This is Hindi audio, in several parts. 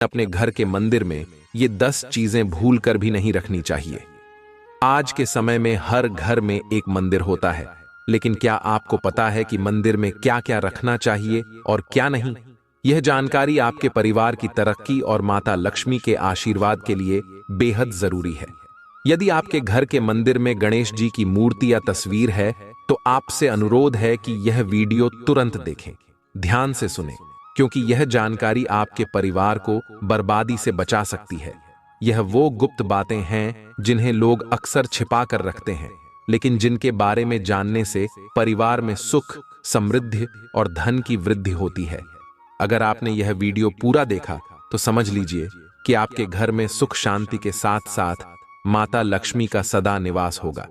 अपने घर के मंदिर में ये 10 चीजें भूल कर भी नहीं रखनी चाहिए। आज के समय में हर घर में एक मंदिर होता है, लेकिन क्या आपको पता है कि मंदिर में क्या क्या रखना चाहिए और क्या नहीं? यह जानकारी आपके परिवार की तरक्की और माता लक्ष्मी के आशीर्वाद के लिए बेहद जरूरी है। यदि आपके घर के मंदिर में गणेश जी की मूर्ति या तस्वीर है, तो आपसे अनुरोध है कि यह वीडियो तुरंत देखें, ध्यान से सुनें, क्योंकि यह जानकारी आपके परिवार को बर्बादी से बचा सकती है। यह वो गुप्त बातें हैं जिन्हें लोग अक्सर छिपा कर रखते हैं, लेकिन जिनके बारे में जानने से परिवार में सुख, समृद्धि और धन की वृद्धि होती है। अगर आपने यह वीडियो पूरा देखा तो समझ लीजिए कि आपके घर में सुख शांति के साथ साथ माता लक्ष्मी का सदा निवास होगा।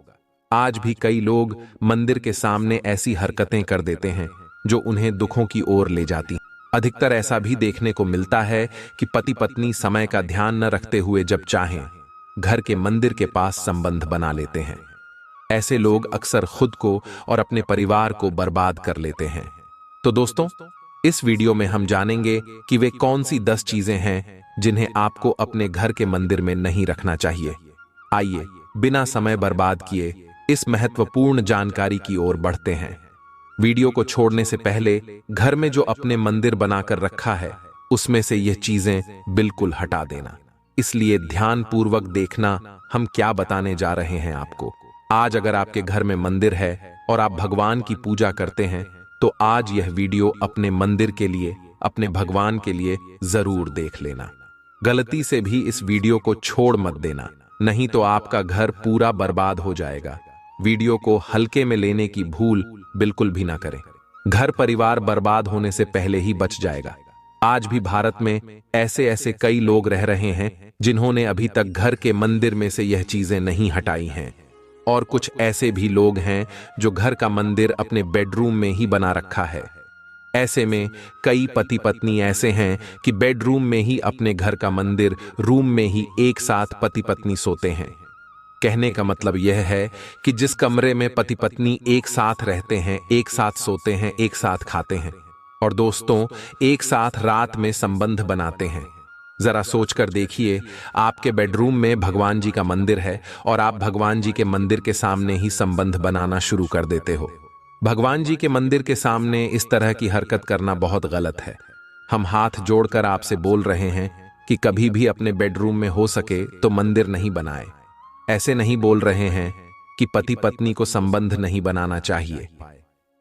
आज भी कई लोग मंदिर के सामने ऐसी हरकतें कर देते हैं जो उन्हें दुखों की ओर ले जाती हैं। अधिकतर ऐसा भी देखने को मिलता है कि पति पत्नी समय का ध्यान न रखते हुए जब चाहें घर के मंदिर के पास संबंध बना लेते हैं। ऐसे लोग अक्सर खुद को और अपने परिवार को बर्बाद कर लेते हैं। तो दोस्तों, इस वीडियो में हम जानेंगे कि वे कौन सी 10 चीजें हैं जिन्हें आपको अपने घर के मंदिर में नहीं रखना चाहिए। आइए बिना समय बर्बाद किए इस महत्वपूर्ण जानकारी की ओर बढ़ते हैं। वीडियो को छोड़ने से पहले घर में जो अपने मंदिर बनाकर रखा है उसमें से यह चीजें बिल्कुल हटा देना। इसलिए ध्यानपूर्वक देखना हम क्या बताने जा रहे हैं आपको। आज अगर आपके घर में मंदिर है और आप भगवान की पूजा करते हैं, तो आज यह वीडियो अपने मंदिर के लिए, अपने भगवान के लिए जरूर देख लेना। गलती से भी इस वीडियो को छोड़ मत देना, नहीं तो आपका घर पूरा बर्बाद हो जाएगा। वीडियो को हल्के में लेने की भूल बिल्कुल भी ना करें। घर परिवार बर्बाद होने से पहले ही बच जाएगा। आज भी भारत में ऐसे कई लोग रह रहे हैं जिन्होंने अभी तक घर के मंदिर में से यह चीजें नहीं हटाई हैं, और कुछ ऐसे भी लोग हैं जो घर का मंदिर अपने बेडरूम में ही बना रखा है। ऐसे में कई पति पत्नी ऐसे हैं कि बेडरूम में ही अपने घर का मंदिर, रूम में ही एक साथ पति पत्नी सोते हैं। कहने का मतलब यह है कि जिस कमरे में पति पत्नी एक साथ रहते हैं, एक साथ सोते हैं, एक साथ खाते हैं और दोस्तों एक साथ रात में संबंध बनाते हैं, जरा सोचकर देखिए, आपके बेडरूम में भगवान जी का मंदिर है और आप भगवान जी के मंदिर के सामने ही संबंध बनाना शुरू कर देते हो। भगवान जी के मंदिर के सामने इस तरह की हरकत करना बहुत गलत है। हम हाथ जोड़कर आपसे बोल रहे हैं कि कभी भी अपने बेडरूम में हो सके तो मंदिर नहीं बनाए। ऐसे नहीं बोल रहे हैं कि पति पत्नी को संबंध नहीं बनाना चाहिए।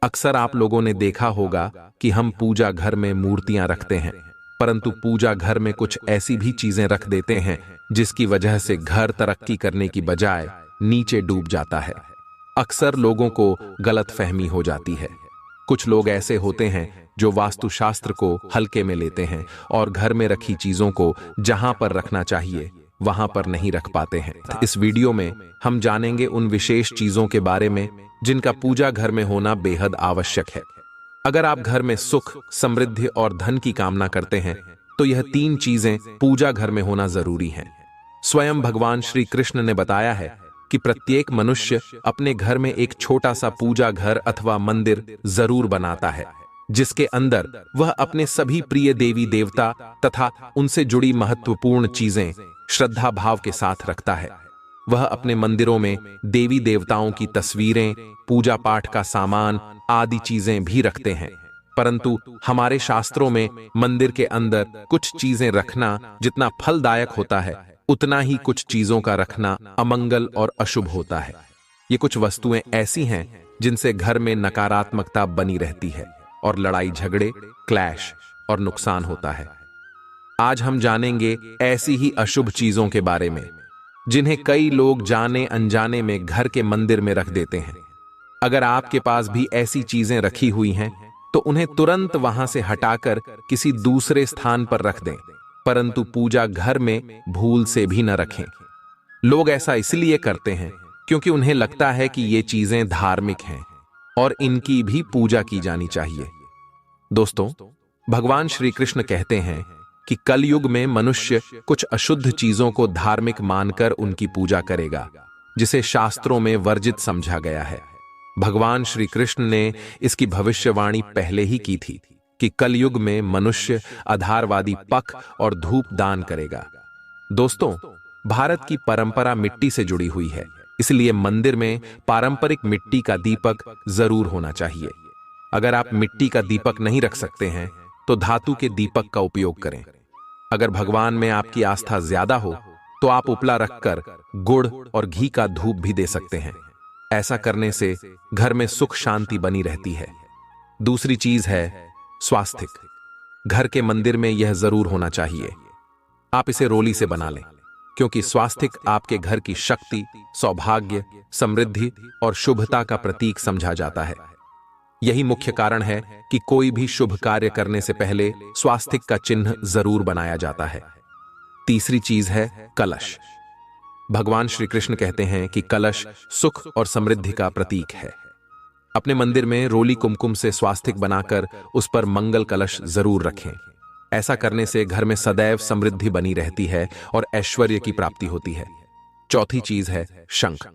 अक्सर आप लोगों ने देखा होगा कि हम पूजा घर में मूर्तियां रखते हैं, परंतु पूजा घर में कुछ ऐसी भी चीजें रख देते हैं जिसकी वजह से घर तरक्की करने की बजाय नीचे डूब जाता है। अक्सर लोगों को गलतफहमी हो जाती है। कुछ लोग ऐसे होते हैं जो वास्तुशास्त्र को हल्के में लेते हैं और घर में रखी चीजों को जहां पर रखना चाहिए वहां पर नहीं रख पाते हैं। इस वीडियो में हम जानेंगे उन विशेष चीजों के बारे में जिनका पूजा घर में होना बेहद आवश्यक है। अगर आप घर में सुख, समृद्धि और धन की कामना करते हैं, तो यह 3 चीजें पूजा घर में होना जरूरी है। स्वयं भगवान श्री कृष्ण ने बताया है कि प्रत्येक मनुष्य अपने घर में एक छोटा सा पूजा घर अथवा मंदिर जरूर बनाता है, जिसके अंदर वह अपने सभी प्रिय देवी देवता तथा उनसे जुड़ी महत्वपूर्ण चीजें श्रद्धा भाव के साथ रखता है। वह अपने मंदिरों में देवी देवताओं की तस्वीरें, पूजा पाठ का सामान आदि चीजें भी रखते हैं, परंतु हमारे शास्त्रों में मंदिर के अंदर कुछ चीजें रखना जितना फलदायक होता है, उतना ही कुछ चीजों का रखना अमंगल और अशुभ होता है। ये कुछ वस्तुएं ऐसी हैं जिनसे घर में नकारात्मकता बनी रहती है और लड़ाई झगड़े, क्लैश और नुकसान होता है। आज हम जानेंगे ऐसी ही अशुभ चीजों के बारे में जिन्हें कई लोग जाने अनजाने में घर के मंदिर में रख देते हैं। अगर आपके पास भी ऐसी चीजें रखी हुई हैं, तो उन्हें तुरंत वहां से हटाकर किसी दूसरे स्थान पर रख दें, परंतु पूजा घर में भूल से भी न रखें। लोग ऐसा इसलिए करते हैं क्योंकि उन्हें लगता है कि ये चीजें धार्मिक हैं और इनकी भी पूजा की जानी चाहिए। दोस्तों, भगवान श्री कृष्ण कहते हैं कि कलयुग में मनुष्य कुछ अशुद्ध चीजों को धार्मिक मानकर उनकी पूजा करेगा, जिसे शास्त्रों में वर्जित समझा गया है। भगवान श्री कृष्ण ने इसकी भविष्यवाणी पहले ही की थी। कि कलयुग में मनुष्य आधारवादी पख और धूप दान करेगा। दोस्तों, भारत की परंपरा मिट्टी से जुड़ी हुई है, इसलिए मंदिर में पारंपरिक मिट्टी का दीपक जरूर होना चाहिए। अगर आप मिट्टी का दीपक नहीं रख सकते हैं तो धातु के दीपक का उपयोग करें। अगर भगवान में आपकी आस्था ज्यादा हो तो आप उपला रखकर गुड़ और घी का धूप भी दे सकते हैं। ऐसा करने से घर में सुख शांति बनी रहती है। दूसरी चीज है स्वास्तिक। घर के मंदिर में यह जरूर होना चाहिए। आप इसे रोली से बना लें, क्योंकि स्वास्तिक आपके घर की शक्ति, सौभाग्य, समृद्धि और शुभता का प्रतीक समझा जाता है। यही मुख्य कारण है कि कोई भी शुभ कार्य करने से पहले स्वास्तिक का चिन्ह जरूर बनाया जाता है। तीसरी चीज है कलश। भगवान श्री कृष्ण कहते हैं कि कलश सुख और समृद्धि का प्रतीक है। अपने मंदिर में रोली कुमकुम से स्वास्तिक बनाकर उस पर मंगल कलश जरूर रखें। ऐसा करने से घर में सदैव समृद्धि बनी रहती है और ऐश्वर्य की प्राप्ति होती है। चौथी चीज है शंख।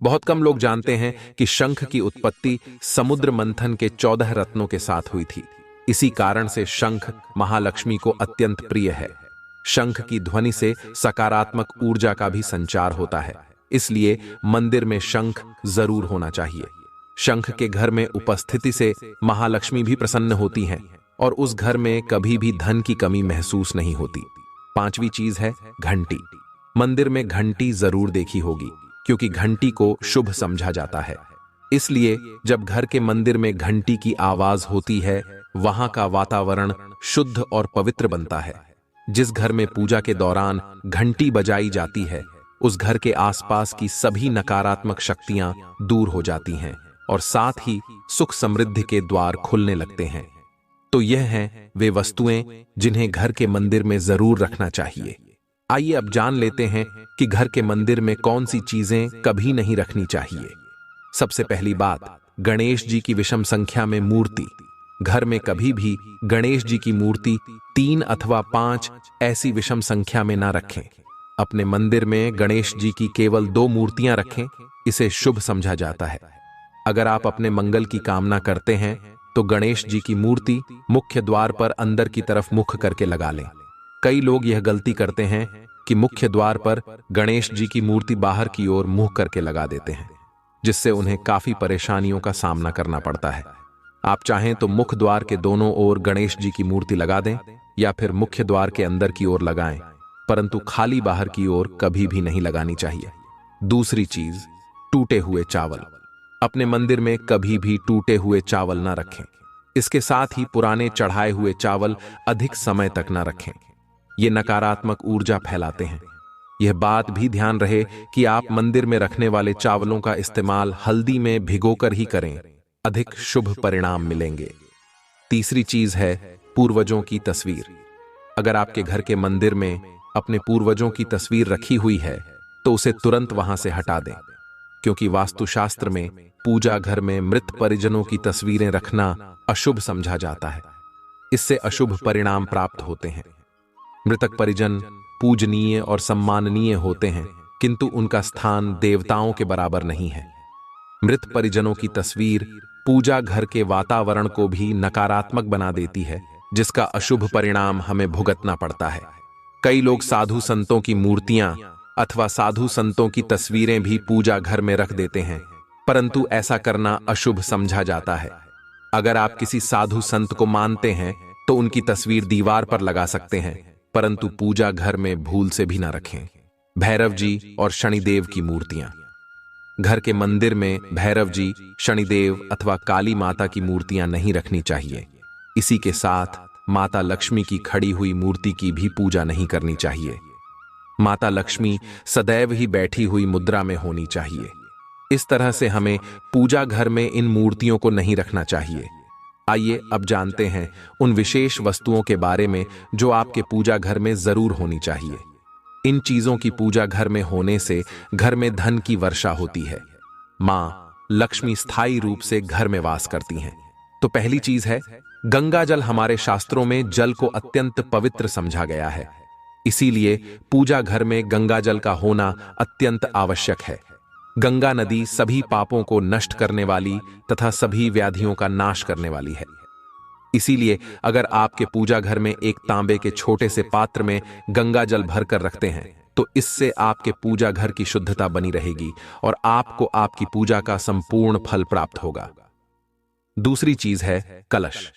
बहुत कम लोग जानते हैं कि शंख की उत्पत्ति समुद्र मंथन के 14 रत्नों के साथ हुई थी। इसी कारण से शंख महालक्ष्मी को अत्यंत प्रिय है। शंख की ध्वनि से सकारात्मक ऊर्जा का भी संचार होता है, इसलिए मंदिर में शंख जरूर होना चाहिए। शंख के घर में उपस्थिति से महालक्ष्मी भी प्रसन्न होती हैं और उस घर में कभी भी धन की कमी महसूस नहीं होती। पांचवी चीज है घंटी। मंदिर में घंटी जरूर देखी होगी, क्योंकि घंटी को शुभ समझा जाता है। इसलिए जब घर के मंदिर में घंटी की आवाज होती है, वहां का वातावरण शुद्ध और पवित्र बनता है। जिस घर में पूजा के दौरान घंटी बजाई जाती है, उस घर के आसपास की सभी नकारात्मक शक्तियां दूर हो जाती हैं और साथ ही सुख समृद्धि के द्वार खुलने लगते हैं। तो यह हैं वे वस्तुएं जिन्हें घर के मंदिर में जरूर रखना चाहिए। आइए अब जान लेते हैं कि घर के मंदिर में कौन सी चीजें कभी नहीं रखनी चाहिए। सबसे पहली बात, गणेश जी की विषम संख्या में मूर्ति। घर में कभी भी गणेश जी की मूर्ति 3 अथवा 5 ऐसी विषम संख्या में ना रखें। अपने मंदिर में गणेश जी की केवल 2 मूर्तियां रखें, इसे शुभ समझा जाता है। अगर आप अपने मंगल की कामना करते हैं तो गणेश जी की मूर्ति मुख्य द्वार पर अंदर की तरफ मुख करके लगा लें। कई लोग यह गलती करते हैं कि मुख्य द्वार पर गणेश जी की मूर्ति बाहर की ओर मुंह करके लगा देते हैं, जिससे उन्हें काफी परेशानियों का सामना करना पड़ता है। आप चाहें तो मुख्य द्वार के दोनों ओर गणेश जी की मूर्ति लगा दें या फिर मुख्य द्वार के अंदर की ओर लगाएं, परंतु खाली बाहर की ओर कभी भी नहीं लगानी चाहिए। दूसरी चीज, टूटे हुए चावल। अपने मंदिर में कभी भी टूटे हुए चावल ना रखें। इसके साथ ही पुराने चढ़ाए हुए चावल अधिक समय तक ना रखें। ये नकारात्मक ऊर्जा फैलाते हैं। यह बात भी ध्यान रहे कि आप मंदिर में रखने वाले चावलों का इस्तेमाल हल्दी में भिगोकर ही करें, अधिक शुभ परिणाम मिलेंगे। तीसरी चीज है पूर्वजों की तस्वीर। अगर आपके घर के मंदिर में अपने पूर्वजों की तस्वीर रखी हुई है तो उसे तुरंत वहां से हटा दें, क्योंकि वास्तुशास्त्र में पूजा घर में मृत परिजनों की तस्वीरें रखना अशुभ समझा जाता है। इससे अशुभ परिणाम प्राप्त होते हैं। मृतक परिजन पूजनीय और सम्माननीय होते हैं, किंतु उनका स्थान देवताओं के बराबर नहीं है। मृत परिजनों की तस्वीर पूजा घर के वातावरण को भी नकारात्मक बना देती है, जिसका अशुभ परिणाम हमें भुगतना पड़ता है। कई लोग साधु संतों की मूर्तियां अथवा साधु संतों की तस्वीरें भी पूजा घर में रख देते हैं, परंतु ऐसा करना अशुभ समझा जाता है। अगर आप किसी साधु संत को मानते हैं तो उनकी तस्वीर दीवार पर लगा सकते हैं, परंतु पूजा घर में भूल से भी ना रखें। भैरव जी और शनिदेव की मूर्तियां। घर के मंदिर में भैरव जी, शनिदेव अथवा काली माता की मूर्तियां नहीं रखनी चाहिए। इसी के साथ माता लक्ष्मी की खड़ी हुई मूर्ति की भी पूजा नहीं करनी चाहिए। माता लक्ष्मी सदैव ही बैठी हुई मुद्रा में होनी चाहिए। इस तरह से हमें पूजा घर में इन मूर्तियों को नहीं रखना चाहिए। आइए अब जानते हैं उन विशेष वस्तुओं के बारे में जो आपके पूजा घर में जरूर होनी चाहिए। इन चीजों की पूजा घर में होने से घर में धन की वर्षा होती है। मां लक्ष्मी स्थायी रूप से घर में वास करती हैं। तो पहली चीज है गंगा जल। हमारे शास्त्रों में जल को अत्यंत पवित्र समझा गया है, इसीलिए पूजा घर में गंगा जल का होना अत्यंत आवश्यक है। गंगा नदी सभी पापों को नष्ट करने वाली तथा सभी व्याधियों का नाश करने वाली है। इसीलिए अगर आपके पूजा घर में एक तांबे के छोटे से पात्र में गंगा जल भरकर रखते हैं तो इससे आपके पूजा घर की शुद्धता बनी रहेगी और आपको आपकी पूजा का संपूर्ण फल प्राप्त होगा। दूसरी चीज है कलश।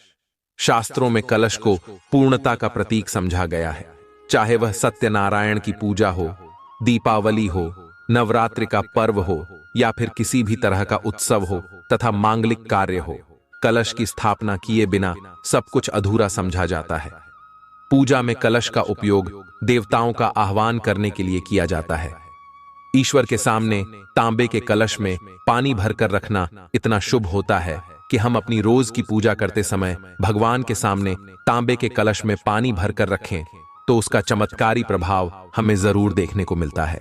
शास्त्रों में कलश को पूर्णता का प्रतीक समझा गया है। चाहे वह सत्यनारायण की पूजा हो, दीपावली हो, नवरात्रि का पर्व हो या फिर किसी भी तरह का उत्सव हो तथा मांगलिक कार्य हो, कलश की स्थापना किए बिना सब कुछ अधूरा समझा जाता है। पूजा में कलश का उपयोग देवताओं का आह्वान करने के लिए किया जाता है। ईश्वर के सामने तांबे के कलश में पानी भरकर रखना इतना शुभ होता है कि हम अपनी रोज की पूजा करते समय भगवान के सामने तांबे के कलश में पानी भरकर रखें तो उसका चमत्कारी प्रभाव हमें जरूर देखने को मिलता है।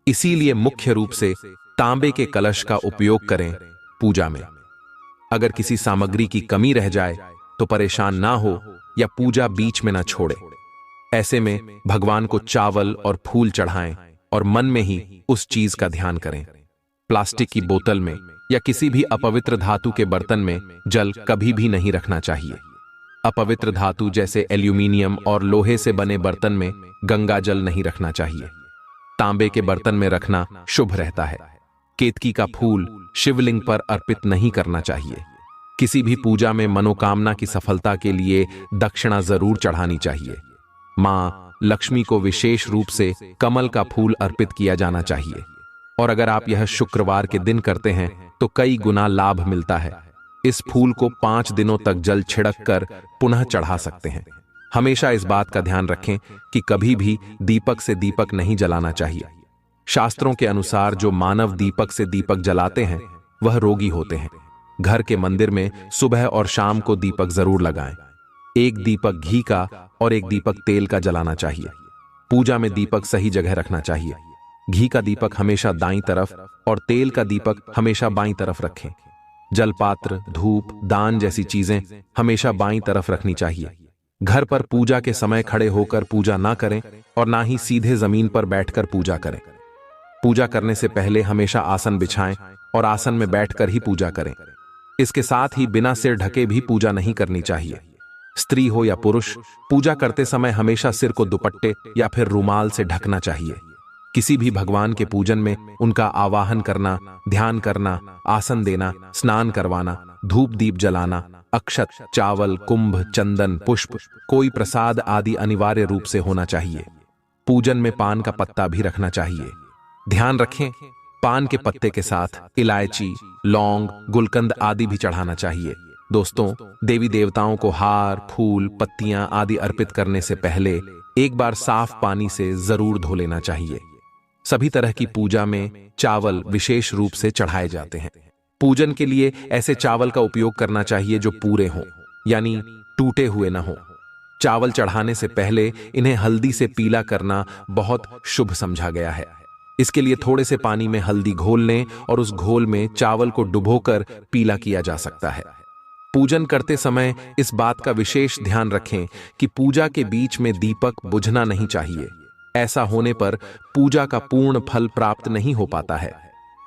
इसीलिए मुख्य रूप से तांबे के कलश का उपयोग करें पूजा में। अगर किसी सामग्री की कमी रह जाए तो परेशान ना हो या पूजा बीच में ना छोड़े। ऐसे में भगवान को चावल और फूल चढ़ाएं और मन में ही उस चीज का ध्यान करें। प्लास्टिक की बोतल में या किसी भी अपवित्र धातु के बर्तन में जल कभी भी नहीं रखना चाहिए। अपवित्र धातु जैसे एल्यूमिनियम और लोहे से बने बर्तन में गंगा जल नहीं रखना चाहिए। तांबे के बर्तन में रखना शुभ रहता है। केतकी का फूल शिवलिंग पर अर्पित नहीं करना चाहिए। किसी भी पूजा में मनोकामना की सफलता के लिए दक्षिणा जरूर चढ़ानी चाहिए। मां लक्ष्मी को विशेष रूप से कमल का फूल अर्पित किया जाना चाहिए और अगर आप यह शुक्रवार के दिन करते हैं तो कई गुना लाभ मिलता है। इस फूल को 5 दिनों तक जल छिड़क कर पुनः चढ़ा सकते हैं। हमेशा इस बात का ध्यान रखें कि कभी भी दीपक से दीपक नहीं जलाना चाहिए। शास्त्रों के अनुसार जो मानव दीपक से दीपक जलाते हैं वह रोगी होते हैं। घर के मंदिर में सुबह और शाम को दीपक जरूर लगाएं। एक दीपक घी का और एक दीपक तेल का जलाना चाहिए। पूजा में दीपक सही जगह रखना चाहिए। घी का दीपक हमेशा दाईं तरफ और तेल का दीपक हमेशा बाईं तरफ रखें। जलपात्र, धूप, दान जैसी चीजें हमेशा बाईं तरफ रखनी चाहिए। घर पर पूजा के समय खड़े होकर पूजा ना करें और ना ही सीधे जमीन पर बैठकर पूजा करें। पूजा करने से पहले हमेशा आसन बिछाएं और आसन में बैठकर ही पूजा करें। इसके साथ ही बिना सिर ढके भी पूजा नहीं करनी चाहिए। स्त्री हो या पुरुष, पूजा करते समय हमेशा सिर को दुपट्टे या फिर रुमाल से ढकना चाहिए। किसी भी भगवान के पूजन में उनका आवाहन करना, ध्यान करना, आसन देना, स्नान करवाना, धूप दीप जलाना, अक्षत, चावल, कुंभ, चंदन, पुष्प, कोई प्रसाद आदि अनिवार्य रूप से होना चाहिए। पूजन में पान का पत्ता भी रखना चाहिए। ध्यान रखें, पान के पत्ते के साथ इलायची, लौंग, गुलकंद आदि भी चढ़ाना चाहिए। दोस्तों, देवी देवताओं को हार, फूल, पत्तियां आदि अर्पित करने से पहले एक बार साफ पानी से जरूर धो लेना चाहिए। सभी तरह की पूजा में चावल विशेष रूप से चढ़ाए जाते हैं। पूजन के लिए ऐसे चावल का उपयोग करना चाहिए जो पूरे हों, यानी टूटे हुए न हों। चावल चढ़ाने से पहले इन्हें हल्दी से पीला करना बहुत शुभ समझा गया है। इसके लिए थोड़े से पानी में हल्दी घोल लें और उस घोल में चावल को डुबोकर पीला किया जा सकता है। पूजन करते समय इस बात का विशेष ध्यान रखें कि पूजा के बीच में दीपक बुझना नहीं चाहिए। ऐसा होने पर पूजा का पूर्ण फल प्राप्त नहीं हो पाता है।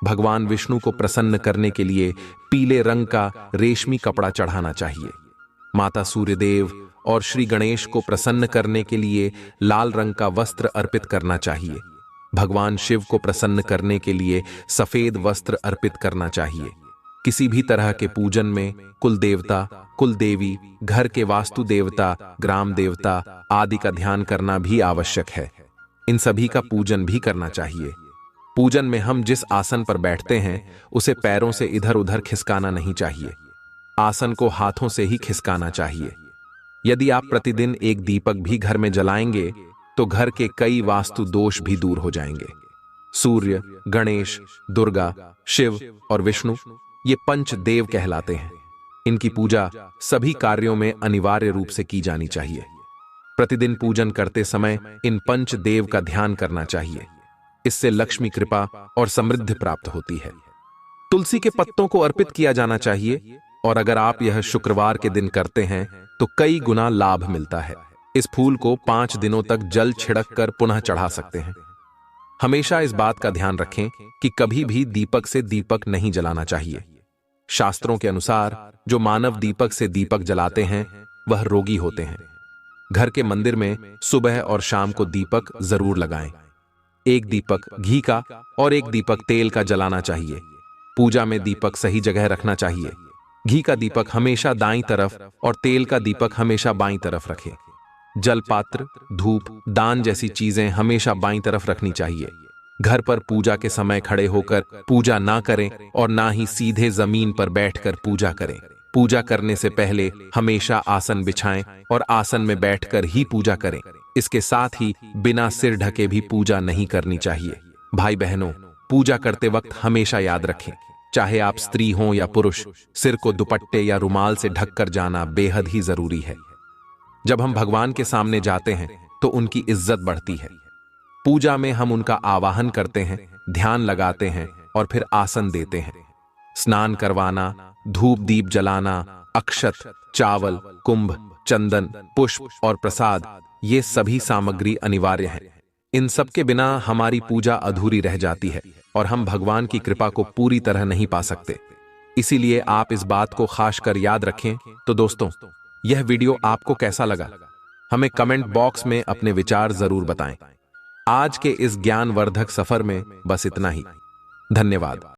भगवान विष्णु को प्रसन्न करने के लिए पीले रंग का रेशमी कपड़ा चढ़ाना चाहिए। माता सूर्यदेव और श्री गणेश को प्रसन्न करने के लिए लाल रंग का वस्त्र अर्पित करना चाहिए। भगवान शिव को प्रसन्न करने के लिए सफेद वस्त्र अर्पित करना चाहिए। किसी भी तरह के पूजन में कुल देवता, कुल देवी, घर के वास्तु देवता, ग्राम देवता आदि का ध्यान करना भी आवश्यक है। इन सभी का पूजन भी करना चाहिए। पूजन में हम जिस आसन पर बैठते हैं उसे पैरों से इधर उधर खिसकाना नहीं चाहिए। आसन को हाथों से ही खिसकाना चाहिए। यदि आप प्रतिदिन एक दीपक भी घर में जलाएंगे तो घर के कई वास्तु दोष भी दूर हो जाएंगे। सूर्य, गणेश, दुर्गा, शिव और विष्णु ये पंच देव कहलाते हैं। इनकी पूजा सभी कार्यों में अनिवार्य रूप से की जानी चाहिए। प्रतिदिन पूजन करते समय इन पंच देव का ध्यान करना चाहिए। इससे लक्ष्मी कृपा और समृद्धि प्राप्त होती है। तुलसी के पत्तों को अर्पित किया जाना चाहिए और अगर आप यह शुक्रवार के दिन करते हैं तो कई गुना लाभ मिलता है। इस फूल को 5 दिनों तक जल छिड़क कर पुनः चढ़ा सकते हैं। हमेशा इस बात का ध्यान रखें कि कभी भी दीपक से दीपक नहीं जलाना चाहिए। शास्त्रों के अनुसार जो मानव दीपक से दीपक जलाते हैं वह रोगी होते हैं। घर के मंदिर में सुबह और शाम को दीपक जरूर लगाएं। एक दीपक घी का और एक दीपक तेल का जलाना चाहिए। पूजा में दीपक सही जगह रखना चाहिए। घी का दीपक हमेशा दाईं तरफ और तेल का दीपक हमेशा बाईं तरफ रखें। जलपात्र, धूप, दान जैसी चीजें हमेशा बाईं तरफ रखनी चाहिए। घर पर पूजा के समय खड़े होकर पूजा ना करें और ना ही सीधे जमीन पर बैठकर पूजा करें। पूजा करने से पहले हमेशा आसन बिछाएं और आसन में बैठकर ही पूजा करें। इसके साथ ही बिना सिर ढके भी पूजा नहीं करनी चाहिए। भाई बहनों, पूजा करते वक्त हमेशा याद रखें, चाहे आप स्त्री हों या पुरुष, सिर को दुपट्टे या रुमाल से ढककर जाना बेहद ही जरूरी है। जब हम भगवान के सामने जाते हैं तो उनकी इज्जत बढ़ती है। पूजा में हम उनका आवाहन करते हैं, ध्यान लगाते हैं और फिर आसन देते हैं। स्नान करवाना, धूप दीप जलाना, अक्षत, चावल, कुंभ, चंदन, पुष्प और प्रसाद, ये सभी सामग्री अनिवार्य है। इन सब के बिना हमारी पूजा अधूरी रह जाती है और हम भगवान की कृपा को पूरी तरह नहीं पा सकते। इसीलिए आप इस बात को खास कर याद रखें। तो दोस्तों, यह वीडियो आपको कैसा लगा? हमें कमेंट बॉक्स में अपने विचार जरूर बताएं। आज के इस ज्ञानवर्धक सफर में बस इतना ही। धन्यवाद।